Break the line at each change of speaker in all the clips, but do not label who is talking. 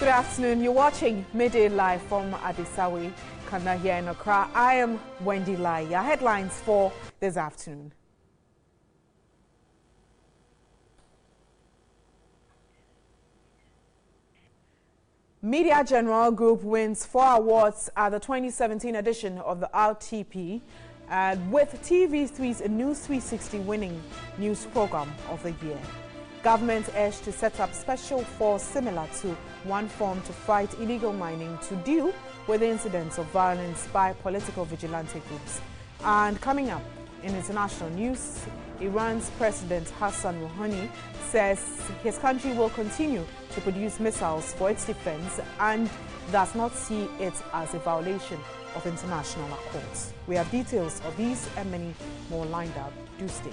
Good afternoon. You're watching Midday Live from Adisawe, Kanda here in Accra. I am Wendy Lai. Your headlines for this afternoon. Media General Group wins 4 awards at the 2017 edition of the RTP, with TV3's News 360 winning news program of the year. Government urged to set up special force similar to one formed to fight illegal mining to deal with incidents of violence by political vigilante groups. And coming up in international news, Iran's President Hassan Rouhani says his country will continue to produce missiles for its defense and does not see it as a violation of international accords. We have details of these and many more lined up. Do stay.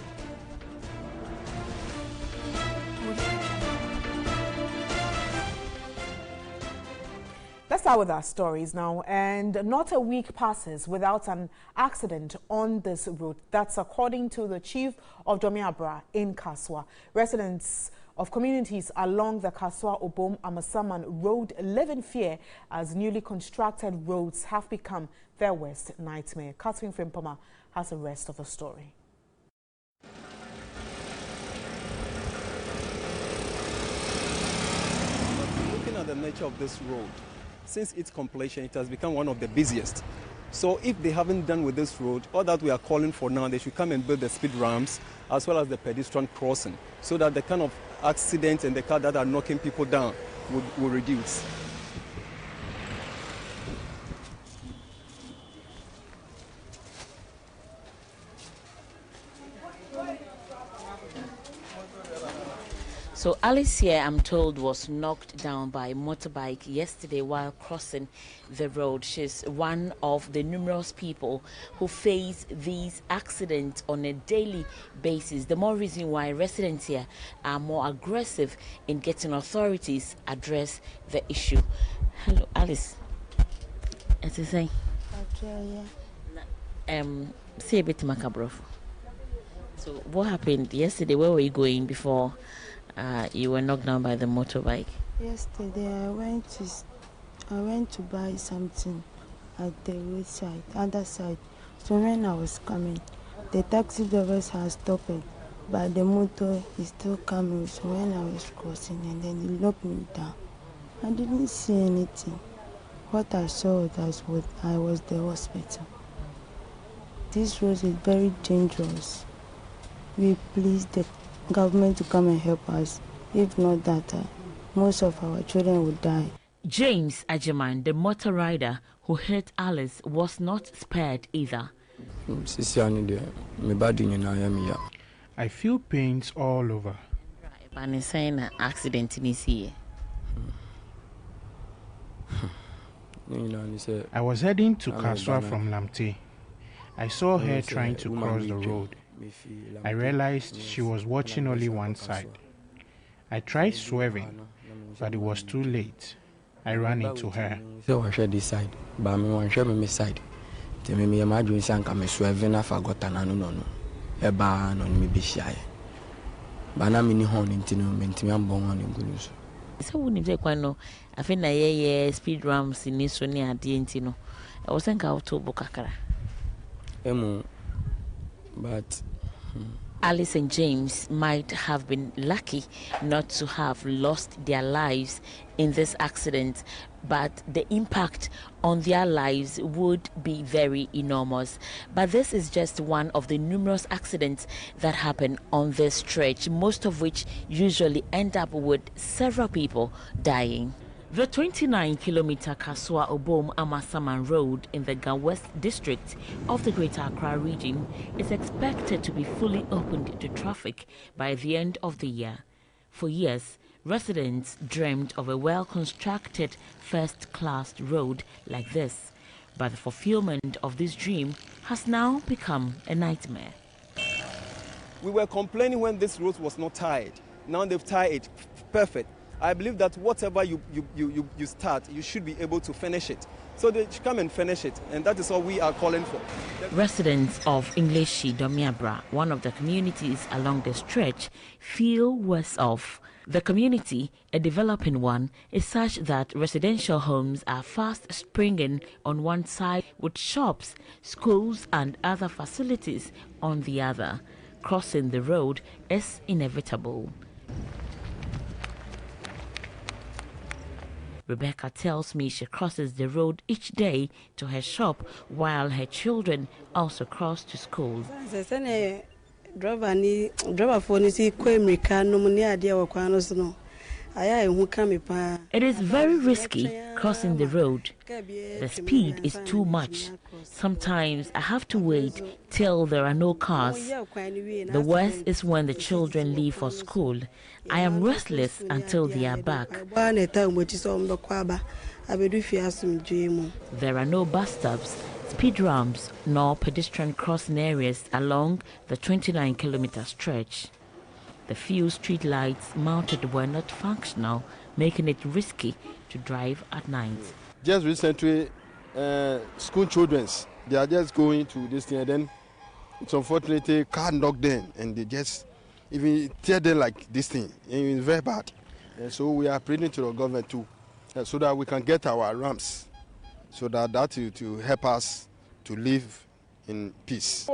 Let's start with our stories now. And not a week passes without an accident on this route. That's according to the chief of Domiabra in Kaswa. Residents of communities along the Kaswa-Obom-Amasaman road live in fear as newly constructed roads have become their worst nightmare. Catherine Frimpoma has the rest of the story.
Looking at the nature of this road, since its completion, it has become one of the busiest. So if they haven't done with this road, all that we are calling for now, they should come and build the speed ramps as well as the pedestrian crossing so that the kind of accidents and the cars that are knocking people down will reduce.
So Alice here, I'm told, was knocked down by a motorbike yesterday while crossing the road. She's one of the numerous people who face these accidents on a daily basis. The more reason why residents here are more aggressive in getting authorities address the issue. Hello, Alice. As I say, say a bit macabre. So what happened yesterday? Where were you going before you were knocked down by the motorbike?
Yesterday I went to buy something at the roadside, other side. So when I was coming, the taxi drivers had stopped, but the motor is still coming. So when I was crossing, and then he locked me down. I didn't see anything. What I saw was I was the hospital. This road is very dangerous. We please the government to come and help us. If not that, most of our children will die.
James Ajiman, the motor rider who hit Alice, was not spared either.
I feel pains all over.
An accident in his ear.
I was heading to Kaswa from Lamte. I saw her trying to cross the road. I realized she was watching only one side. I tried swerving, but it was too late. I ran into her.
So I shared this side, but I want to share my side. Tell me, I'm doing something. Swerving, I forgot no. A ban on me be shy. But I'm in the horn into me. I'm born on the good.
So when you take one, I think I speed ramps in this one at the end. I was thinking out to Bokakara.
But
Alice and James might have been lucky not to have lost their lives in this accident, but the impact on their lives would be very enormous. But this is just one of the numerous accidents that happen on this stretch, most of which usually end up with several people dying. The 29-kilometer Kaswa-Obom-Amasaman road in the Ga-West district of the Greater Accra region is expected to be fully opened to traffic by the end of the year. For years, residents dreamed of a well-constructed first-class road like this, but the fulfillment of this dream has now become a nightmare.
We were complaining when this road was not tied. Now they've tied it perfect. I believe that whatever you start, you should be able to finish it. So they should come and finish it, and that is all we are calling for.
Residents of Englishi Domiabra, one of the communities along the stretch, feel worse off The community, a developing one, is such that residential homes are fast springing on one side with shops, schools and other facilities on the other. Crossing the road is inevitable. Rebecca tells me she crosses the road each day to her shop while her children also cross to school. It is very risky crossing the road. The speed is too much. Sometimes I have to wait till there are no cars. The worst is when the children leave for school. I am restless until they are back. There are no bus stops, speed ramps, nor pedestrian crossing areas along the 29-kilometer stretch. The few street lights mounted were not functional, making it risky to drive at night.
Just recently, school children, they are just going to this thing, and then it's unfortunately car knocked them, and they just even tear them like this thing. And it's very bad. And so we are pleading to the government too, so that we can get our ramps, so that will help us to live in peace.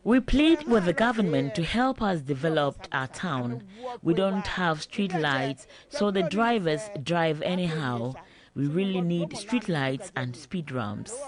We plead with the government to help us develop our town. We don't have street lights, so the drivers drive anyhow. We really need street lights and speed ramps.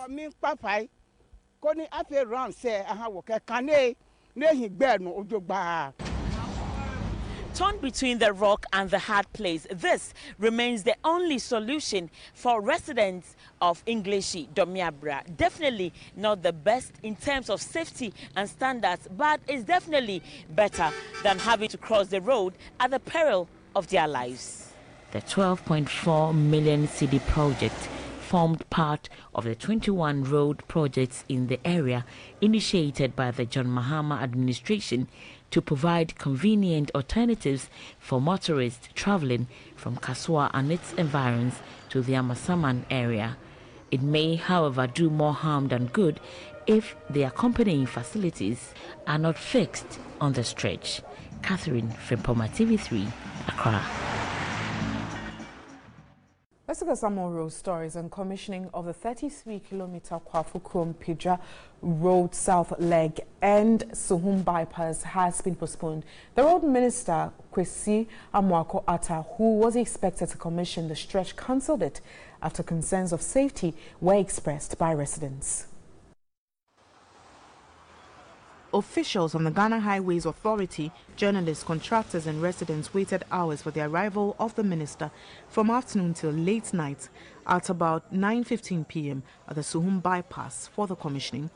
Torn between the rock and the hard place, this remains the only solution for residents of Englishi Domiabra. Definitely not the best in terms of safety and standards, but it's definitely better than having to cross the road at the peril of their lives. The 12.4 million cedi project formed part of the 21 road projects in the area initiated by the John Mahama administration to provide convenient alternatives for motorists traveling from Kaswa and its environs to the Amasaman area. It may, however, do more harm than good if the accompanying facilities are not fixed on the stretch. Catherine Frimpoma, TV3, Accra.
Let's look at some more road stories. And commissioning of the 33-kilometer Kwafu-Krom-Pidja Road South Leg and Suhum bypass has been postponed. The road minister, Kwesi Amoako-Atta, who was expected to commission the stretch, cancelled it after concerns of safety were expressed by residents. Officials on the Ghana Highways Authority, journalists, contractors and residents waited hours for the arrival of the minister from afternoon till late night at about 9:15 p.m. at the Suhum bypass for the commissioning.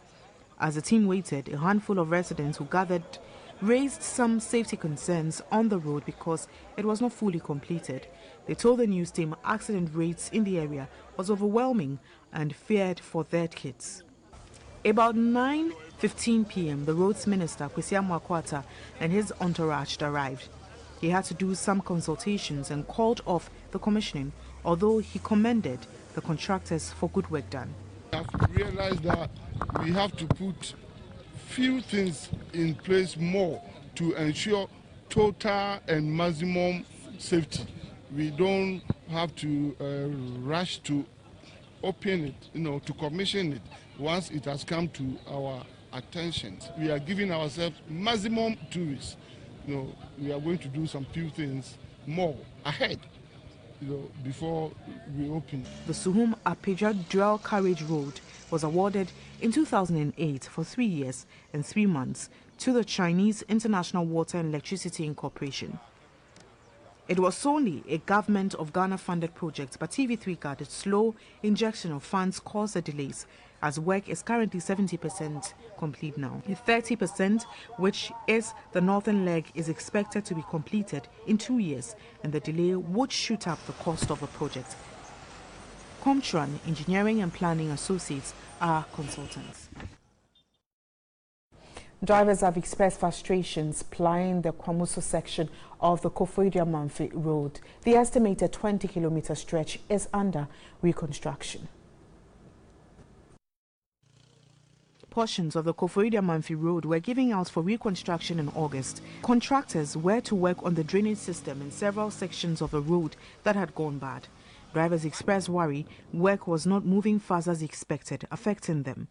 As the team waited, a handful of residents who gathered raised some safety concerns on the road because it was not fully completed. They told the news team accident rates in the area was overwhelming and feared for their kids. About 9:15 p.m., the roads minister, Kwesi Amoako-Atta, and his entourage arrived. He had to do some consultations and called off the commissioning, although he commended the contractors for good work done.
We have realized that we have to put few things in place more to ensure total and maximum safety. We don't have to rush to open it, to commission it once it has come to our attention. We are giving ourselves maximum 2 weeks. We are going to do some few things more ahead, before we open.
The Suhum Apidja Dual Carriage Road was awarded in 2008 for 3 years and 3 months to the Chinese International Water and Electricity Incorporation. It was solely a Government of Ghana-funded project, but TV3 guarded slow injection of funds caused the delays, as work is currently 70% complete now. 30%, which is the northern leg, is expected to be completed in 2 years, and the delay would shoot up the cost of the project. Comtran Engineering and Planning Associates are consultants. Drivers have expressed frustrations plying the Kwamuso section of the Koforidua-Manfi Road. The estimated 20-kilometer stretch is under reconstruction. portions of the Koforidua-Amanfi Road were giving out for reconstruction in August. Contractors were to work on the drainage system in several sections of the road that had gone bad. Drivers expressed worry work was not moving fast as expected, affecting them.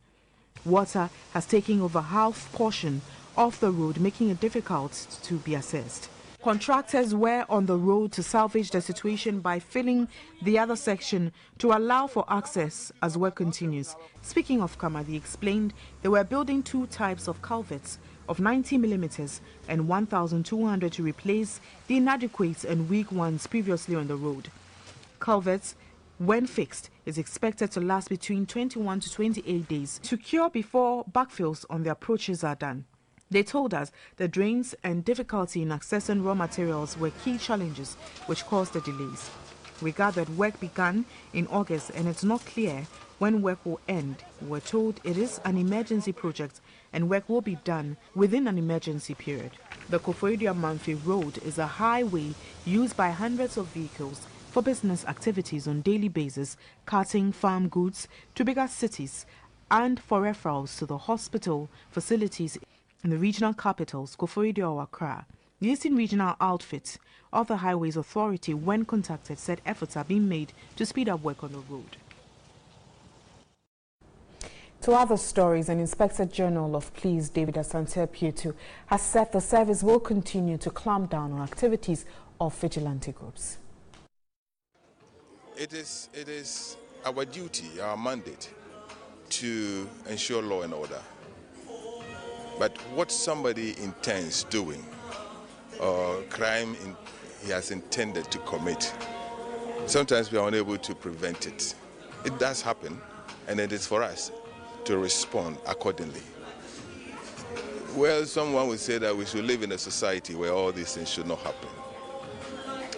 Water has taken over half portion of the road, making it difficult to be assessed. Contractors were on the road to salvage the situation by filling the other section to allow for access as work continues. Speaking of Kamadi explained they were building two types of culverts of 90 millimeters and 1,200 to replace the inadequate and weak ones previously on the road. Culverts, when fixed, is expected to last between 21 to 28 days to cure before backfills on the approaches are done. They told us the drains and difficulty in accessing raw materials were key challenges which caused the delays. We gathered work began in August and it's not clear when work will end. We're told it is an emergency project and work will be done within an emergency period. The Koforidua-Amanfi Road is a highway used by hundreds of vehicles for business activities on daily basis, carting farm goods to bigger cities and for referrals to the hospital facilities in the regional capitals, Koforidua or Accra. The Eastern Regional Outfit of the Highways Authority, when contacted, said efforts are being made to speed up work on the road.
To other stories, an Inspector General of Police, David Asante Pietu, has said the service will continue to clamp down on activities of vigilante groups.
It is our duty, our mandate, to ensure law and order. But what somebody intends doing, or crime he has intended to commit, sometimes we are unable to prevent it. It does happen, and it is for us to respond accordingly. Well, someone would say that we should live in a society where all these things should not happen.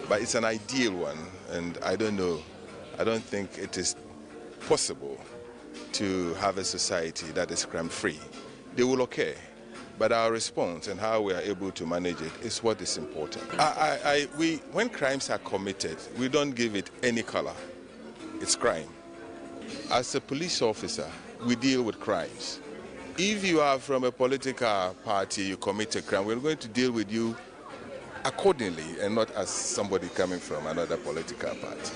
But it's an ideal one, and I don't know. I don't think it is possible to have a society that is crime-free. They will occur, but our response and how we are able to manage it is what is important. When crimes are committed, we don't give it any color. It's crime. As a police officer, we deal with crimes. If you are from a political party, you commit a crime, we're going to deal with you accordingly and not as somebody coming from another political party.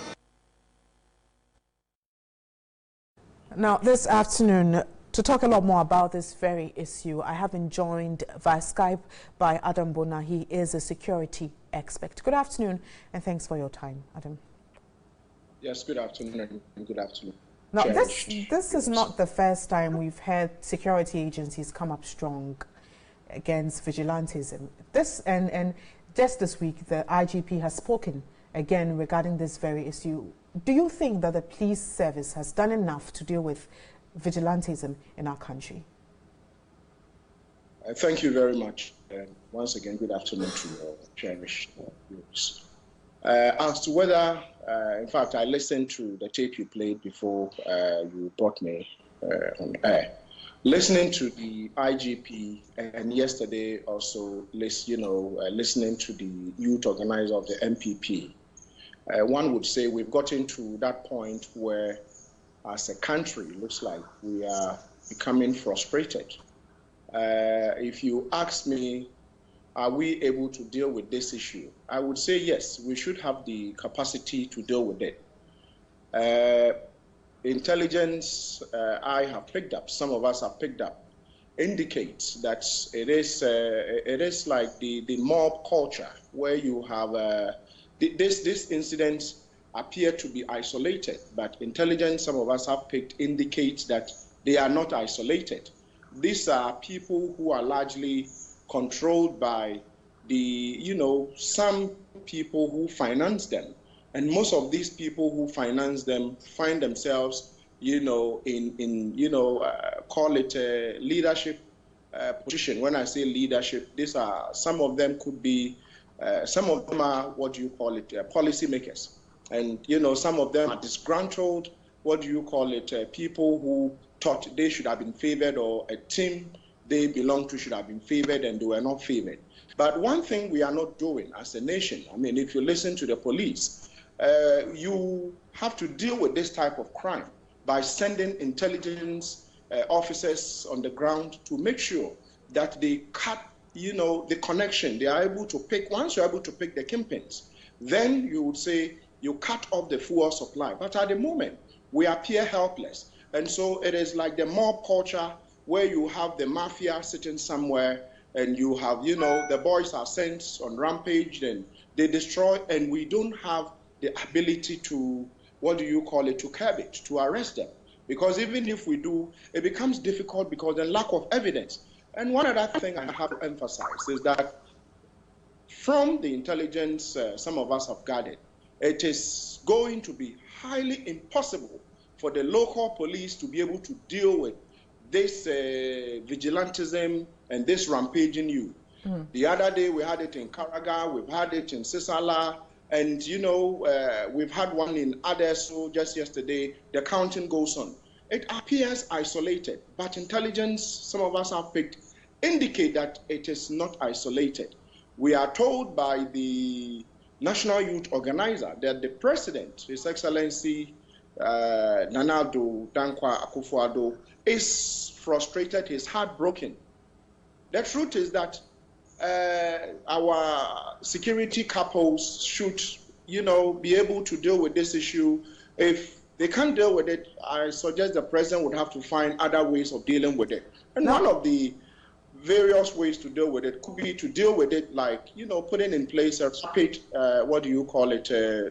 Now, this afternoon, to talk a lot more about this very issue, I have been joined via Skype by Adam Bona. He is a security expert. Good afternoon, and thanks for your time, Adam.
Yes, good afternoon, and good afternoon.
Now, this is not the first time we've had security agencies come up strong against vigilantism. And just this week, the IGP has spoken again regarding this very issue. Do you think that the police service has done enough to deal with vigilantism in our country?
Thank you very much. Once again, good afternoon to your cherished viewers. As to whether, in fact, I listened to the tape you played before you brought me on air. Listening to the IGP and yesterday also, listening to the youth organizer of the MPP, one would say we've gotten to that point where, as a country, it looks like we are becoming frustrated. If you ask me, are we able to deal with this issue? I would say yes, we should have the capacity to deal with it. Intelligence I have picked up, some of us have picked up, indicates that it is like the mob culture where you have this incident appear to be isolated, but intelligence some of us have picked indicates that they are not isolated. These are people who are largely controlled by some people who finance them. And most of these people who finance them find themselves, call it a leadership position. When I say leadership, some of them could be, some of them are, policy makers. And, some of them are disgruntled, people who thought they should have been favored, or a team they belong to should have been favored and they were not favored. But one thing we are not doing as a nation, if you listen to the police, you have to deal with this type of crime by sending intelligence officers on the ground to make sure that they cut, the connection. They are able to pick, once you're able to pick the kingpins, then you would say you cut off the fuel supply. But at the moment, we appear helpless. And so it is like the mob culture where you have the mafia sitting somewhere and you have, the boys are sent on rampage and they destroy, and we don't have the ability to, to curb it, to arrest them. Because even if we do, it becomes difficult because of the lack of evidence. And one other thing I have to emphasize is that from the intelligence some of us have gathered, it is going to be highly impossible for the local police to be able to deal with this vigilantism and this rampaging youth. The other day we had it in Karaga, we've had it in Sisala, and we've had one in Adesso just yesterday. The counting goes on. It appears isolated, but intelligence, some of us have picked, indicate that it is not isolated. We are told by the National Youth Organizer that the President, His Excellency Nana Addo Dankwa Akufo-Addo, is frustrated, he's heartbroken. The truth is that our security couples should, be able to deal with this issue. If they can't deal with it, I suggest the President would have to find other ways of dealing with it. And one of the various ways to deal with it could be to deal with it like, putting in place a rapid,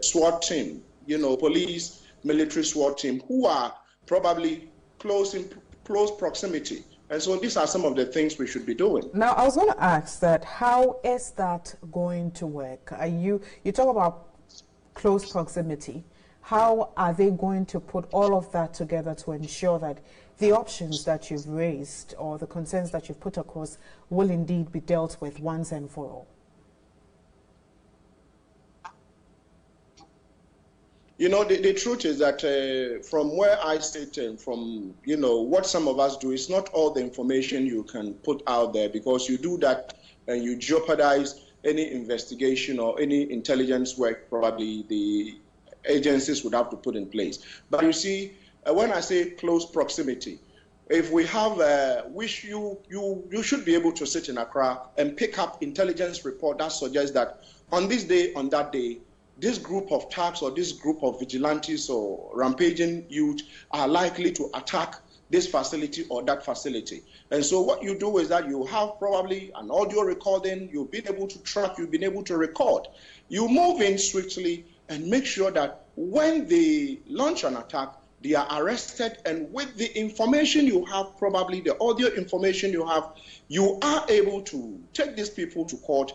SWAT team, police, military SWAT team, who are probably close proximity. And so these are some of the things we should be doing.
Now, I was going to ask that, how is that going to work? You talk about close proximity. How are they going to put all of that together to ensure that the options that you've raised or the concerns that you've put across will indeed be dealt with once and for all?
The truth is that from where I sit and from, what some of us do, it's not all the information you can put out there, because you do that and you jeopardize any investigation or any intelligence work probably the agencies would have to put in place. But you see, when I say close proximity, if we have, you should be able to sit in Accra and pick up intelligence report that suggests that on this day, on that day, this group of thugs or this group of vigilantes or rampaging youth are likely to attack this facility or that facility. And so what you do is that you have probably an audio recording, you've been able to track, you've been able to record. You move in swiftly and make sure that when they launch an attack, they are arrested, and with the information you have, probably the audio information you have, you are able to take these people to court.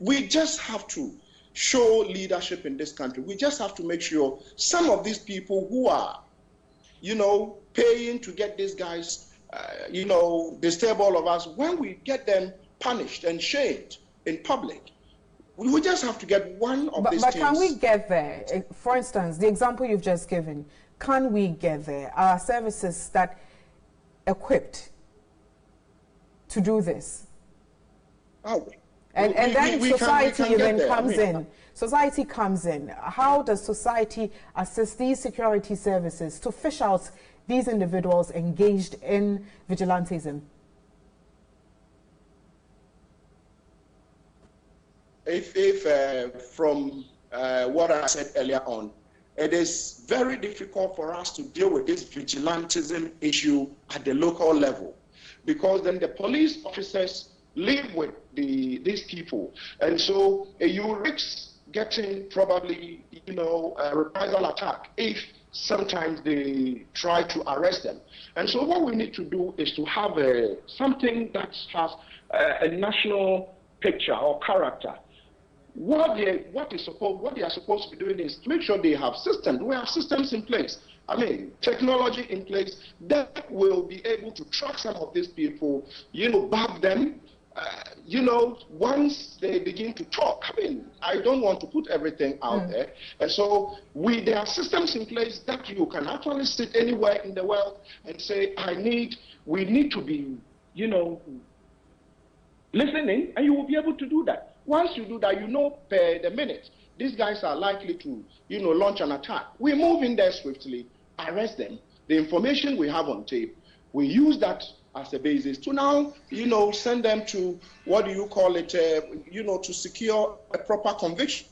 We just have to show leadership in this country. We just have to make sure some of these people who are, paying to get these guys, disturb all of us, when we get them punished and shamed in public, we just have to get one of these things.
But can we get there? For instance, the example you've just given, can we get there? Are services that equipped to do this?
Oh,
and then society then comes in. Society comes in. How does society assist these security services to fish out these individuals engaged in vigilantism?
If from what I said earlier on, it is very difficult for us to deal with this vigilantism issue at the local level, because then the police officers live with these people, and so you risk getting probably a reprisal attack if sometimes they try to arrest them. And so what we need to do is to have something that has a national picture or character. What they are supposed to be doing is to make sure they have systems. We have systems in place. Technology in place that will be able to track some of these people, back them. Once they begin to talk, I don't want to put everything out there. And so there are systems in place that you can actually sit anywhere in the world and say, we need to be, listening, and you will be able to do that. Once you do that, per the minute, these guys are likely to, launch an attack. We move in there swiftly, arrest them. The information we have on tape, We use that as a basis to now, send them to, what do you call it, to secure a proper conviction.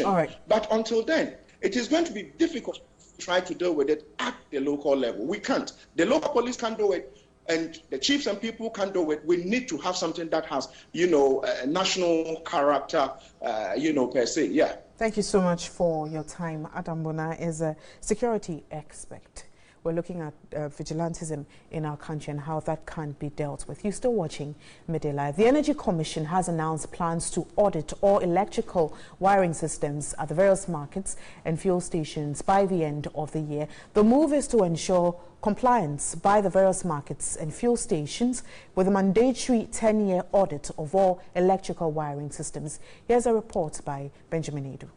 All right.
But until then, it is going to be difficult to try to deal with it at the local level. We can't. The local police can't do it, and the chiefs and people can't do it. We need to have something that has, a national character, per se. Yeah.
Thank you so much for your time. Adam Bona is a security expert. We're looking at vigilantism in our country and how that can be dealt with. You're still watching Midday Live. The Energy Commission has announced plans to audit all electrical wiring systems at the various markets and fuel stations by the end of the year. The move is to ensure compliance by the various markets and fuel stations with a mandatory 10-year audit of all electrical wiring systems. Here's a report by Benjamin Edu.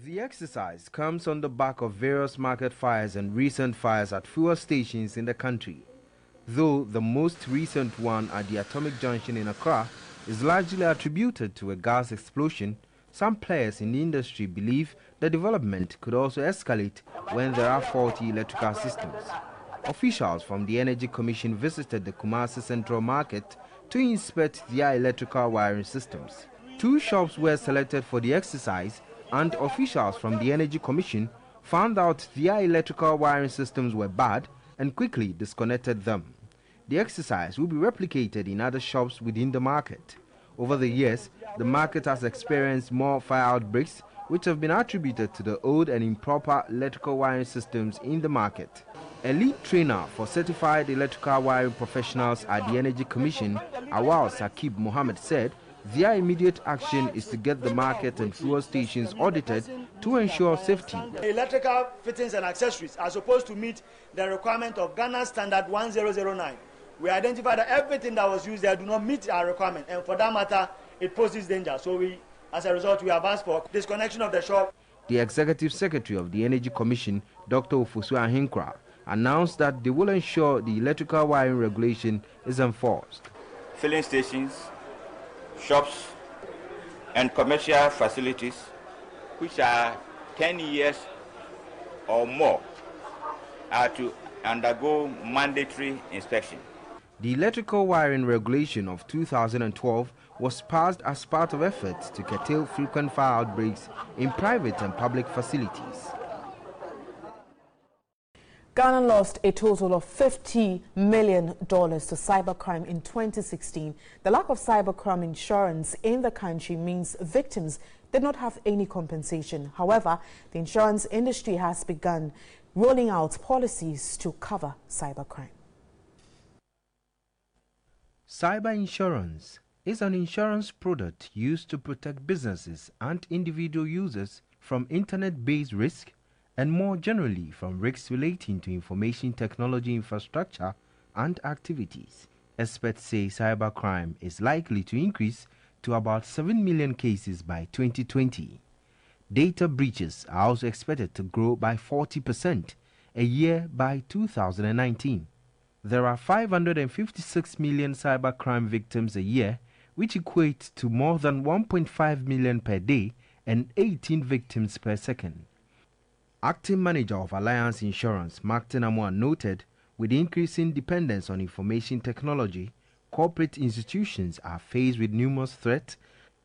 The exercise comes on the back of various market fires and recent fires at fuel stations in the country. Though the most recent one at the Atomic Junction in Accra is largely attributed to a gas explosion, some players in the industry believe the development could also escalate when there are faulty electrical systems. Officials from the Energy Commission visited the Kumasi Central Market to inspect their electrical wiring systems. 2 shops were selected for the exercise, and officials from the Energy Commission found out their electrical wiring systems were bad and quickly disconnected them. The exercise will be replicated in other shops within the market. Over the years, the market has experienced more fire outbreaks, which have been attributed to the old and improper electrical wiring systems in the market. A lead trainer for certified electrical wiring professionals at the Energy Commission, Awal Sakib Mohammed, said their immediate action is to get the market and fuel stations audited to ensure safety.
Electrical fittings and accessories are supposed to meet the requirement of Ghana Standard 1009. We identified that everything that was used there do not meet our requirement, and for that matter, it poses danger. So as a result, we have asked for disconnection of the shop.
The Executive Secretary of the Energy Commission, Dr. Ofosu Ahinkra, announced that they will ensure the electrical wiring regulation is enforced.
Filling stations, shops and commercial facilities which are 10 years or more are to undergo mandatory inspection.
The electrical wiring regulation of 2012 was passed as part of efforts to curtail frequent fire outbreaks in private and public facilities.
Ghana lost a total of $50 million to cybercrime in 2016. The lack of cybercrime insurance in the country means victims did not have any compensation. However, the insurance industry has begun rolling out policies to cover cybercrime.
Cyber insurance is an insurance product used to protect businesses and individual users from internet-based risk and more generally from risks relating to information technology infrastructure and activities. Experts say cybercrime is likely to increase to about 7 million cases by 2020. Data breaches are also expected to grow by 40% a year by 2019. There are 556 million cybercrime victims a year, which equates to more than 1.5 million per day and 18 victims per second. Acting Manager of Alliance Insurance, Mark Tenamwa, noted with increasing dependence on information technology, corporate institutions are faced with numerous threats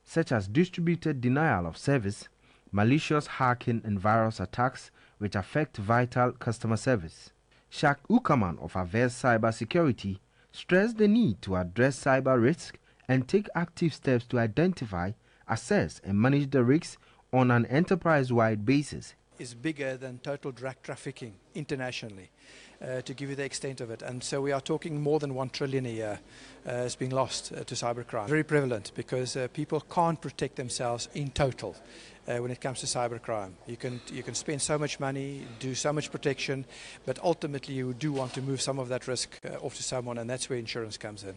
such as distributed denial of service, malicious hacking and virus attacks which affect vital customer service. Shak Ukaman of Averse Cybersecurity stressed the need to address cyber risk and take active steps to identify, assess and manage the risks on an enterprise-wide basis.
Is bigger than total drug trafficking internationally, to give you the extent of it. And so we are talking more than 1 trillion a year is being lost to cybercrime. Very prevalent because people can't protect themselves in total when it comes to cybercrime. You can spend so much money, do so much protection, but ultimately you do want to move some of that risk off to someone, and that's where insurance comes in.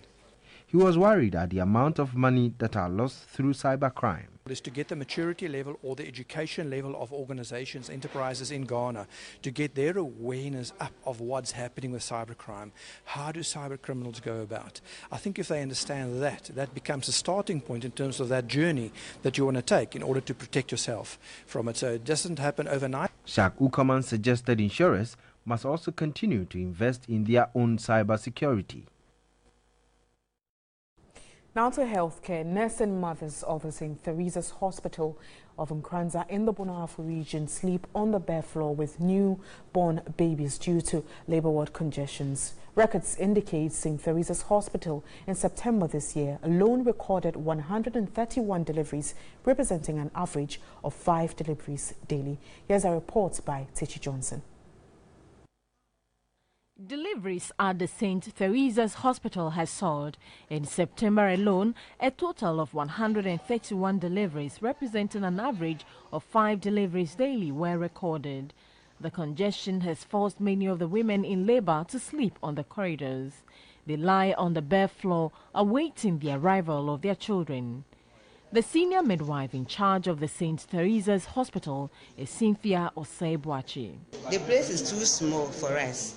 He was worried at the amount of money that are lost through cybercrime.
Is to get the maturity level or the education level of organizations, enterprises in Ghana, to get their awareness up of what's happening with cybercrime. How do cyber criminals go about? I think if they understand that, that becomes a starting point in terms of that journey that you want to take in order to protect yourself from it. So it doesn't happen overnight.
Shak Ukaman suggested insurers must also continue to invest in their own cybersecurity.
Now to healthcare. Nursing mothers of the St. Teresa's Hospital of Nkranza in the Bona region sleep on the bare floor with newborn babies due to labor ward congestions. Records indicate St. Teresa's Hospital in September this year alone recorded 131 deliveries, representing an average of 5 deliveries daily. Here's a report by Tichi Johnson.
Deliveries at the St. Teresa's Hospital has soared. In September alone, a total of 131 deliveries, representing an average of 5 deliveries daily, were recorded. The congestion has forced many of the women in labor to sleep on the corridors. They lie on the bare floor, awaiting the arrival of their children. The senior midwife in charge of the St. Teresa's Hospital is Cynthia Osei-Boachi.
The place is too small for us.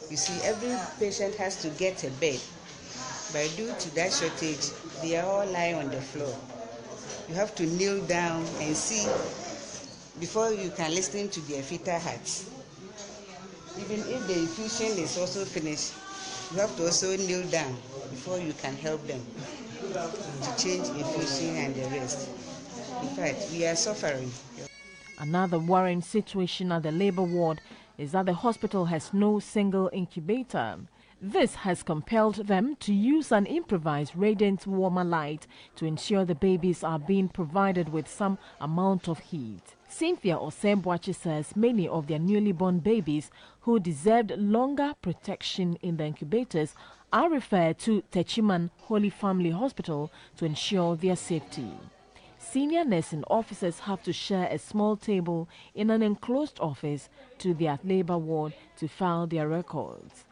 You see, every patient has to get a bed, but due to that shortage, they are all lying on the floor. You have to kneel down and see before you can listen to their fetal hearts. Even if the infusion is also finished, you have to also kneel down before you can help them to change infusion and the rest. In fact, we are suffering.
Another worrying situation at the labor ward is that the hospital has no single incubator. This has compelled them to use an improvised radiant warmer light to ensure the babies are being provided with some amount of heat. Cynthia Osei-Boachi says many of their newly born babies who deserved longer protection in the incubators are referred to Techiman Holy Family Hospital to ensure their safety. Senior nursing officers have to share a small table in an enclosed office to their labor ward to file their records.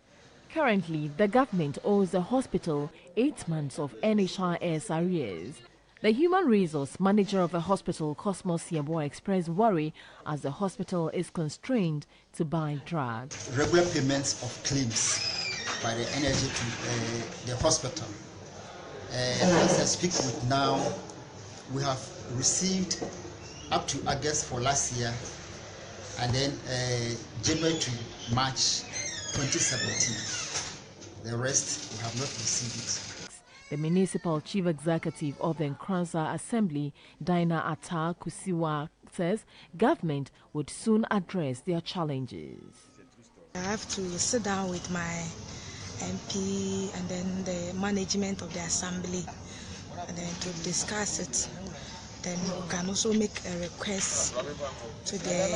Currently, the government owes the hospital 8 months of NHIS arrears. The human resource manager of the hospital, Cosmos Yeboah, expressed worry as the hospital is constrained to buy drugs.
Regular payments of claims by the energy to the hospital. As I speak with now, we have received up to August for last year, and then January to March 2017. The rest we have not received it.
The municipal chief executive of the Nkranza Assembly, Dinah Atta Kusiwa, says government would soon address their challenges.
I have to sit down with my MP and then the management of the assembly and then to discuss it. Then we can also make a request to the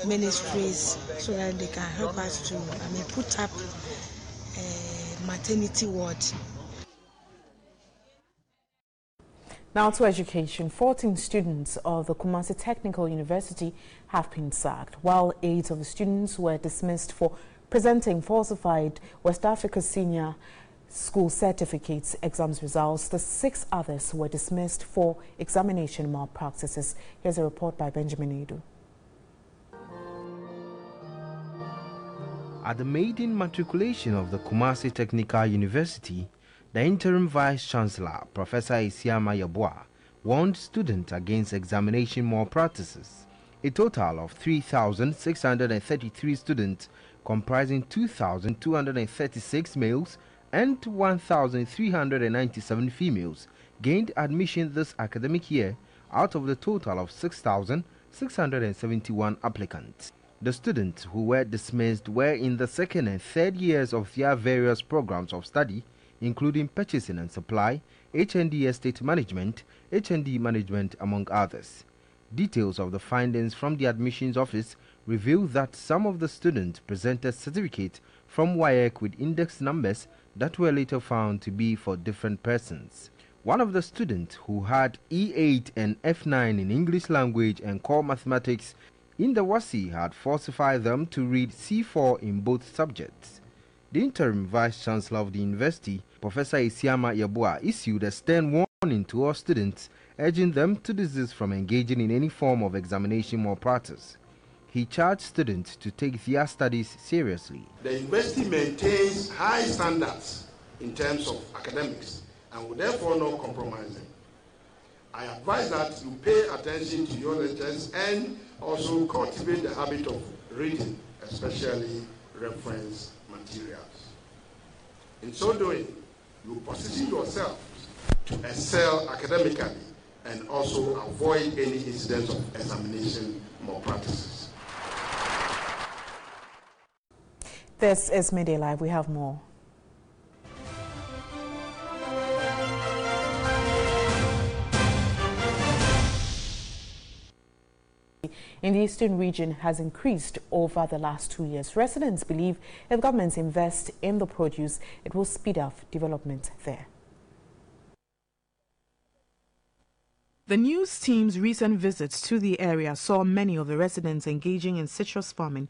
ministries so that they can help us to, put up a maternity ward.
Now to education. 14 students of the Kumasi Technical University have been sacked, while 8 of the students were dismissed for presenting falsified West Africa Senior School certificates exams results. The 6 others were dismissed for examination malpractices. Here's a report by Benjamin Edu.
At the maiden matriculation of the Kumasi Technical University, the interim vice-chancellor, Professor Isiama Yeboah, warned students against examination malpractices. A total of 3,633 students, comprising 2,236 males and 1,397 females, gained admission this academic year out of the total of 6,671 applicants. The students who were dismissed were in the second and third years of their various programs of study, including purchasing and supply, H&D estate management, H&D management, among others. Details of the findings from the admissions office reveal that some of the students presented certificates from WAEC with index numbers that were later found to be for different persons. One of the students who had E8 and F9 in English language and core mathematics in the WASI had falsified them to read C4 in both subjects. The interim vice-chancellor of the university, Professor Isiama Yeboah, issued a stern warning to all students, urging them to desist from engaging in any form of examination malpractice. He charged students to take their studies seriously.
The university maintains high standards in terms of academics and will therefore not compromise them. I advise that you pay attention to your lectures and also cultivate the habit of reading especially reference materials. In so doing, you position yourself to excel academically and also avoid any incidents of examination malpractices.
This is Media Live. We have more. In the eastern region has increased over the last 2 years. Residents believe if governments invest in the produce, it will speed up development there. The news team's recent visits to the area saw many of the residents engaging in citrus farming,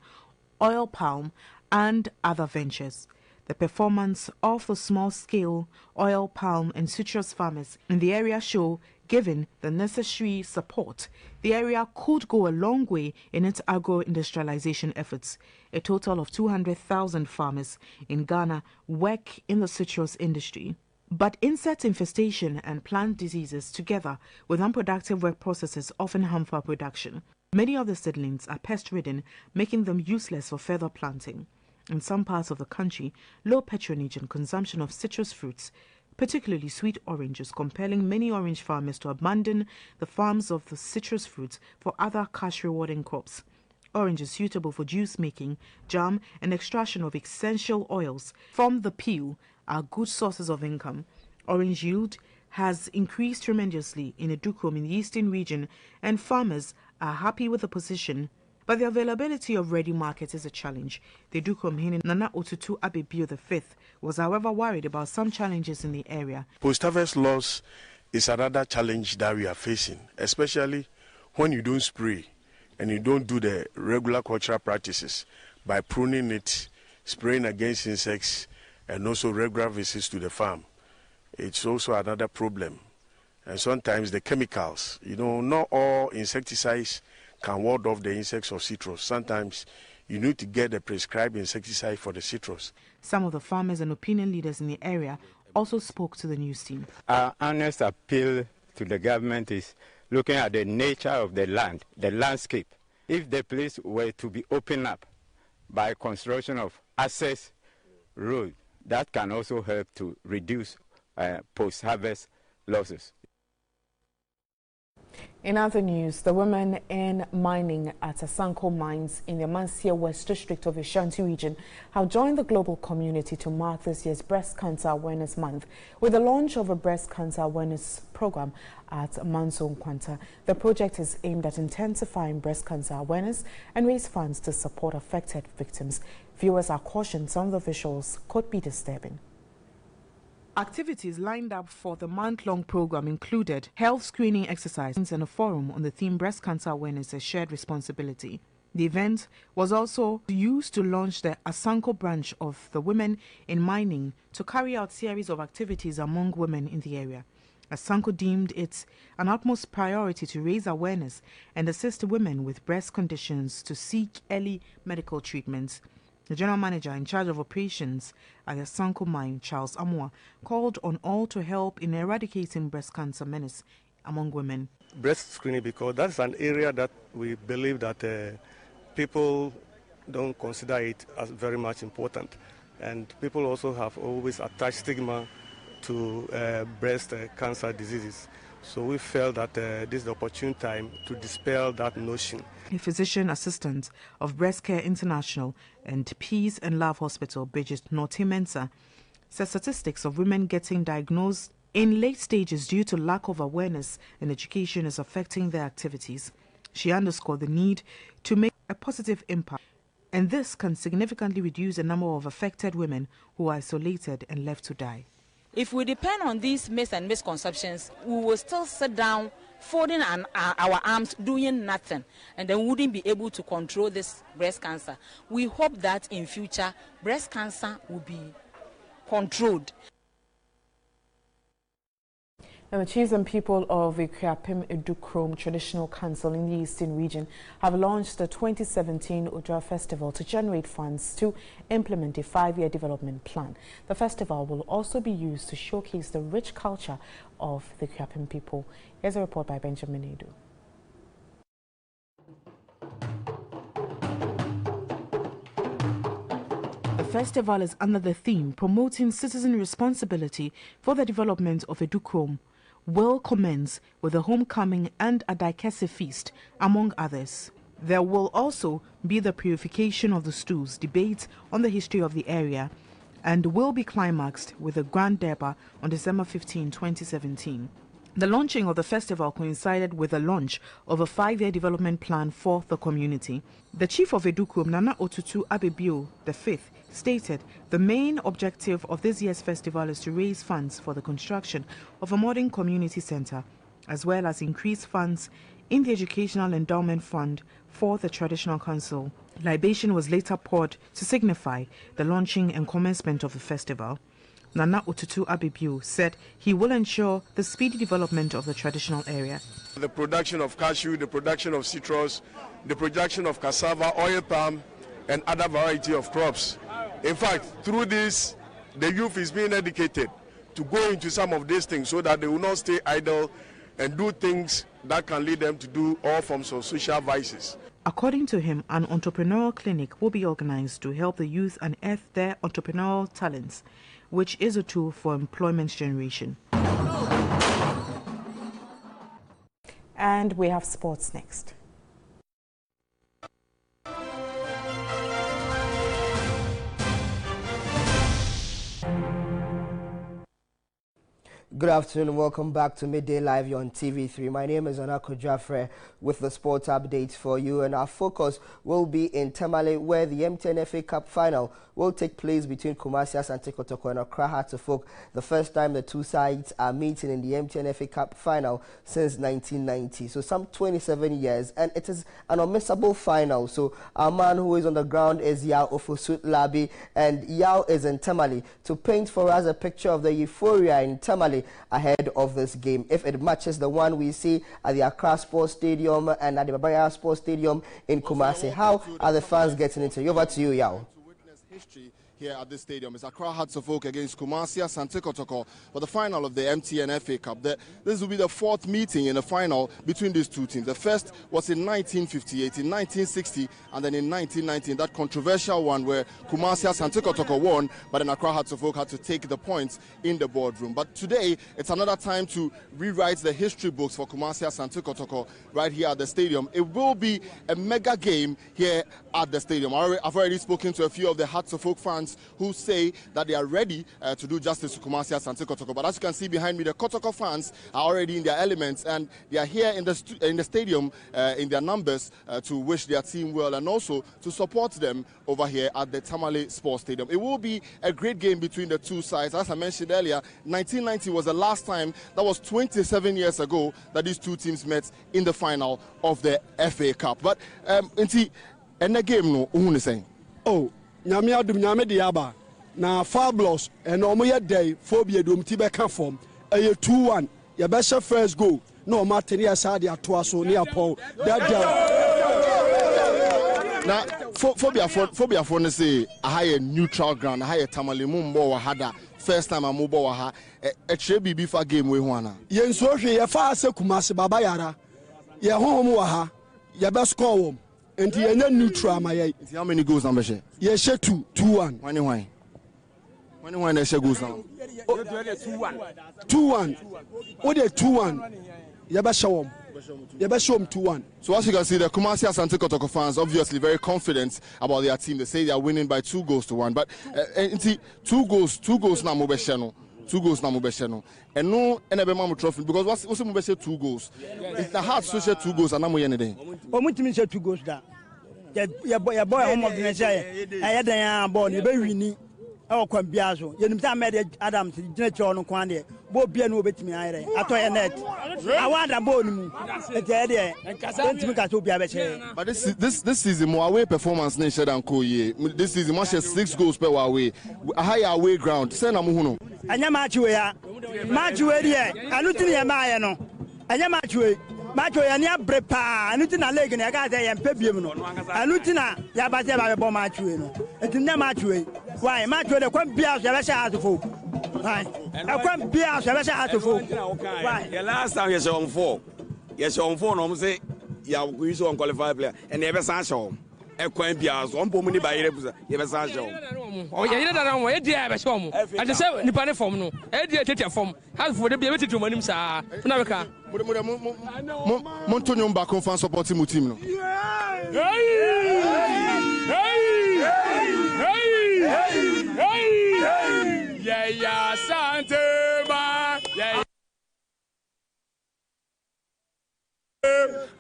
oil palm, and other ventures. The performance of the small-scale oil palm and citrus farmers in the area show, given the necessary support, the area could go a long way in its agro-industrialization efforts. A total of 200,000 farmers in Ghana work in the citrus industry. But insect infestation and plant diseases, together with unproductive work processes, often harm for production. Many of the seedlings are pest-ridden, making them useless for further planting. In some parts of the country, low patronage and consumption of citrus fruits, particularly sweet oranges, compelling many orange farmers to abandon the farms of the citrus fruits for other cash-rewarding crops. Oranges suitable for juice making, jam, and extraction of essential oils from the peel are good sources of income. Orange yield has increased tremendously in Edukrom in the eastern region, and farmers are happy with the position. But the availability of ready markets is a challenge. The Edukrom Hine Nana Otutu Abebio V was, however, worried about some challenges in the area.
Post-harvest loss is another challenge that we are facing, especially when you don't spray and you don't do the regular cultural practices by pruning it, spraying against insects, and also regular visits to the farm. It's also another problem. And sometimes the chemicals, not all insecticides can ward off the insects of citrus. Sometimes you need to get a prescribed insecticide for the citrus.
Some of the farmers and opinion leaders in the area also spoke to the news team.
Our honest appeal to the government is looking at the nature of the land, the landscape. If the place were to be opened up by construction of access road, that can also help to reduce post-harvest losses.
In other news, the women in mining at Asanko mines in the Mansia West District of the Ashanti region have joined the global community to mark this year's Breast Cancer Awareness Month with the launch of a breast cancer awareness program at Manso Nkwanta. The project is aimed at intensifying breast cancer awareness and raise funds to support affected victims. Viewers are cautioned some of the visuals could be disturbing. Activities lined up for the month-long program included health screening exercises and a forum on the theme Breast Cancer Awareness, a Shared Responsibility. The event was also used to launch the Asanko branch of the Women in Mining to carry out series of activities among women in the area. Asanko deemed it an utmost priority to raise awareness and assist women with breast conditions to seek early medical treatment. The general manager in charge of operations at the Asanko mine, Charles Amwa, called on all to help in eradicating breast cancer menace among women.
Breast screening, because that's an area that we believe that people don't consider it as very much important. And people also have always attached stigma to breast cancer diseases. So we felt that this is the opportune time to dispel that notion.
A physician assistant of Breast Care International and Peace and Love Hospital, Bridget Norte-Mensah, says statistics of women getting diagnosed in late stages due to lack of awareness and education is affecting their activities. She underscored the need to make a positive impact, and this can significantly reduce the number of affected women who are isolated and left to die.
If we depend on these myths and misconceptions, we will still sit down, folding our arms, doing nothing, and then wouldn't be able to control this breast cancer. We hope that in future, breast cancer will be controlled.
And the chiefs and people of the Kriapim Edukrom Traditional Council in the Eastern Region have launched the 2017 Ojra Festival to generate funds to implement a 5-year development plan. The festival will also be used to showcase the rich culture of the Kriapim people. Here's a report by Benjamin Edu. The festival is under the theme promoting citizen responsibility for the development of Edukrom. Will commence with a homecoming and a Daikese feast, among others. There will also be the purification of the stools, debate on the history of the area, and will be climaxed with a Grand Derby on December 15, 2017. The launching of the festival coincided with the launch of a 5-year development plan for the community. The chief of Edukrom, Nana Otutu Abebio V, stated the main objective of this year's festival is to raise funds for the construction of a modern community center, as well as increase funds in the Educational Endowment Fund for the Traditional Council. Libation was later poured to signify the launching and commencement of the festival. Nana Otutu Abebio said he will ensure the speedy development of the traditional area.
The production of cashew, the production of citrus, the production of cassava, oil palm, and other variety of crops. In fact, through this, the youth is being educated to go into some of these things so that they will not stay idle and do things that can lead them to do all forms of social vices.
According to him, an entrepreneurial clinic will be organized to help the youth unearth their entrepreneurial talents, which is a tool for employment generation. And we have sports next.
Good afternoon and welcome back to Midday Live on TV3. My name is Anako Jafre with the sports updates for you, and our focus will be in Tamale, where the MTN FA Cup final will take place between Kumasi Asante Kotoko and Accra Hearts of Oak. The first time the two sides are meeting in the MTN FA Cup final since 1990. So some 27 years, and it is an unmissable final. So our man who is on the ground is Yao Ofusut Labi, and Yao is in Tamale to paint for us a picture of the euphoria in Tamale ahead of this game. If it matches the one we see at the Accra Sports Stadium and at the Babaya Sports Stadium in Kumasi, how are the fans getting into it? Over to you, Yao.
History here at this stadium is Accra Hearts of Oak against Kumasi Asante Kotoko for the final of the MTN FA Cup. This will be the fourth meeting in the final between these two teams. The first was in 1958, in 1960, and then in 1990, that controversial one where Kumasi Asante Kotoko won, but then Accra Hearts of Oak had to take the points in the boardroom. But today, it's another time to rewrite the history books for Kumasi Asante Kotoko right here at the stadium. It will be a mega game here at the stadium. I've already spoken to a few of the Hearts of Oak fans who say that they are ready to do justice to Kumasi Asante Kotoko. But as you can see behind me, the Kotoko fans are already in their elements, and they are here in the stadium in their numbers to wish their team well and also to support them over here at the Tamale Sports Stadium. It will be a great game between the two sides. As I mentioned earlier, 1990 was the last time, that was 27 years ago, that these two teams met in the final of the FA Cup. But in the game, no, who is saying?
Oh, Nyame adum nyame de aba na Fabulous and omoye day phobia dum ti be ka form e 2-1 ye be first goal no o mateni asa de atoa so ne apon that
na phobia for ne say a higher neutral ground, a higher Tamale mumbo wa hada first time amubo wa ha e tre bibi fa game we ho ana
ye nso hwe ye fa ase Kumasi baba yara ye honhom wa ha ye be score wom. And he neutral, my
how many goals number?
Yes, 2-1.
When they say goals now?
2-1. What is 2-1? Yabashawom. Yabashawom 2-1.
So as you can see, the Kumasi Asante Kotoko fans obviously very confident about their team. They say they are winning by 2-1. But 2 goals now mobeshano. 2 goals na mobeshano. And no enebe trophy because what's mobeshe 2 goals. It's the hard to say 2 goals and namu yenede.
Omutimi say 2 goals da. Ya boy home of the say. Aya dan ball you be winning. E kwam biazo. Yenim say Ahmed Adams gina cho no kwan de. Bo bia no obetimi ayre. Atoye net. Awanda ball mu. E je de. Entimi ka so bia be che.
But this season more away performance na share than Koye. This season much 6 goals per away. A higher away ground. Say na mu hu no.
Anya match we ya. Match we there. Anutini ya maaye no. Anya match we. Match we ya ni abrepa. Anutina leg na ga say ya mpebiem no. Anutina ya ba say ba be match we no. Etina match we. Why match we de kwam bia so ya be say asofo. Why? Kwam bia so ya be say asofo. Why?
The last time you saw on 4. You saw on 4 no say ya go use on qualified player and they be san show.
ekwan bia so ompo mu ni ba yere busa ye be san show
o ye yere dara mo e dia be show mo and the say nipa ne form no e dia tetia form half for the bia be manim sa na be ka
mon to nyom ba kon fan support mu team no
yeah sante ma yeah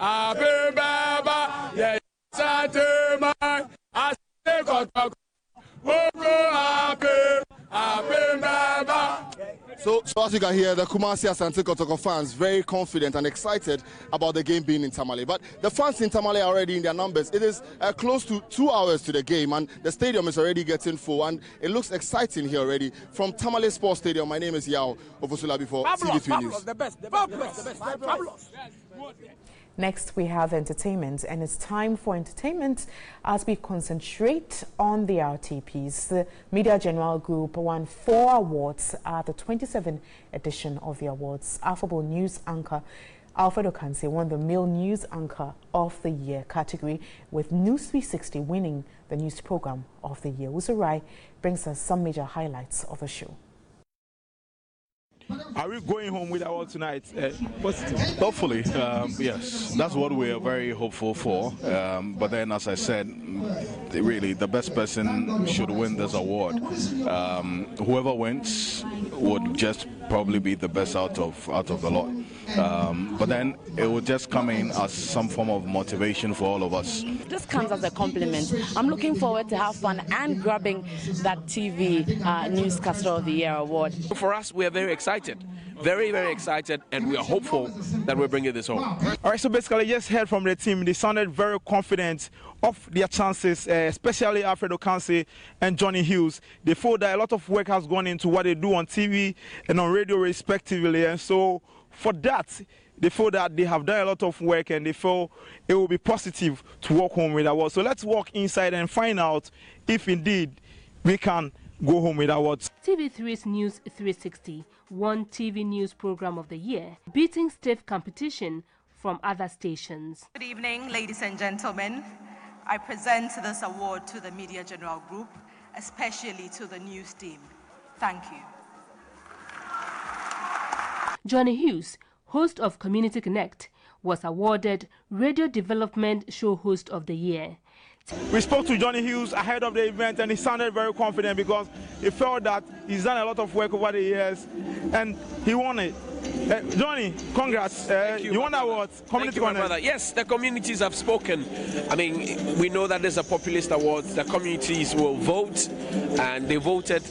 Ape baba yeah sante ma ase kotok oko ape baba.
So as you can hear, the Kumasi Asante Kotoko fans very confident and excited about the game being in Tamale. But the fans in Tamale are already in their numbers. It is close to 2 hours to the game, and the stadium is already getting full, and it looks exciting here already. From Tamale Sports Stadium, my name is Yao Ovosulabi for TV3 News.
The best. Fabulous.
Next, we have entertainment, and it's time for entertainment as we concentrate on the RTPs. The Media General Group won 4 awards at the 27th edition of the awards. Affable News anchor Alfredo Kanse won the Male News Anchor of the Year category, with News 360 winning the News Program of the Year. Uzurai brings us some major highlights of the show.
Are we going home with awards tonight?
Hopefully, yes. That's what we're very hopeful for. But then, as I said, really, the best person should win this award. Whoever wins would just probably be the best out of the lot. But then it will just come in as some form of motivation for all of us.
This comes as a compliment. I'm looking forward to have fun and grabbing that TV Newscaster of the Year award.
For us, we are very excited. Very, very excited, and we are hopeful that we're bringing this home.
All right, so basically, just heard from the team. They sounded very confident of their chances, especially Alfredo Kanse and Johnny Hughes. They feel that a lot of work has gone into what they do on TV and on radio, respectively, and so for that, they feel that they have done a lot of work, and they feel it will be positive to walk home with awards. So let's walk inside and find out if indeed we can go home with awards.
TV3's News 360 won TV News Program of the Year, beating stiff competition from other stations.
Good evening, ladies and gentlemen. I present this award to the Media General Group, especially to the news team. Thank you.
Johnny Hughes, host of Community Connect, was awarded Radio Development Show Host of the Year.
We spoke to Johnny Hughes ahead of the event, and he sounded very confident because he felt that he's done a lot of work over the years and he won it. Johnny, congrats. You won the awards. Community Connect.
Yes, the communities have spoken. I mean, we know that there's a populist awards. The communities will vote, and they voted.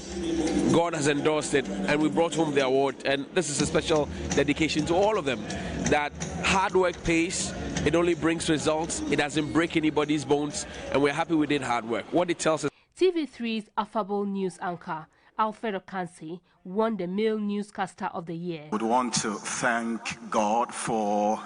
God has endorsed it, and we brought home the award. And this is a special dedication to all of them. That hard work pays. It only brings results. It doesn't break anybody's bones, and we're happy we did hard work. What it tells us.
TV3's affable news anchor Alfredo Kanse won the Male Newscaster of the Year.
I would want to thank God for,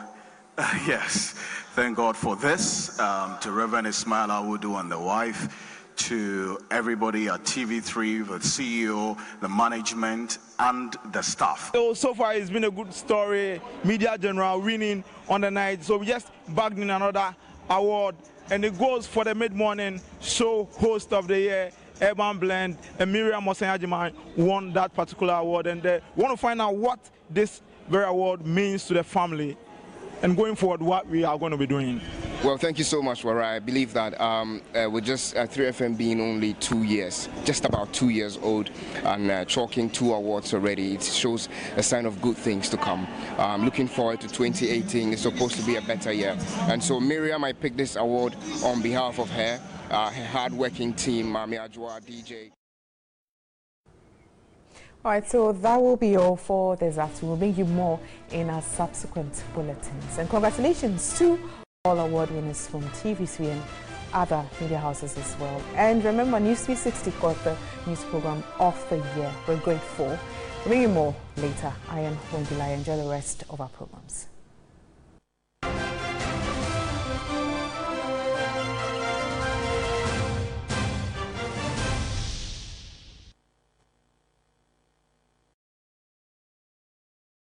thank God for this, to Reverend Ismail Awudu and the wife, to everybody at TV3, the CEO, the management, and the staff.
So far, it's been a good story. Media General winning on the night. So we just bagged in another award, and it goes for the mid-morning show host of the year, Urban Blend, and Miriam Mosenyajiman won that particular award. And we want to find out what this very award means to the family, and going forward, what we are going to be doing.
Well, thank you so much, Wara. I believe that with just 3FM being only 2 years, just about 2 years old, and chalking 2 awards already, it shows a sign of good things to come. Looking forward to 2018. It's supposed to be a better year. And so, Miriam, I picked this award on behalf of her hard-working team, Mami Ajwa, DJ.
All right, so that will be all for this afternoon. We'll bring you more in our subsequent bulletins. And congratulations to all award winners from TV3 and other media houses as well. And remember, News 360 got the news program of the year. We're grateful. We'll bring you more later. I am Wendy Lai. Enjoy the rest of our programs.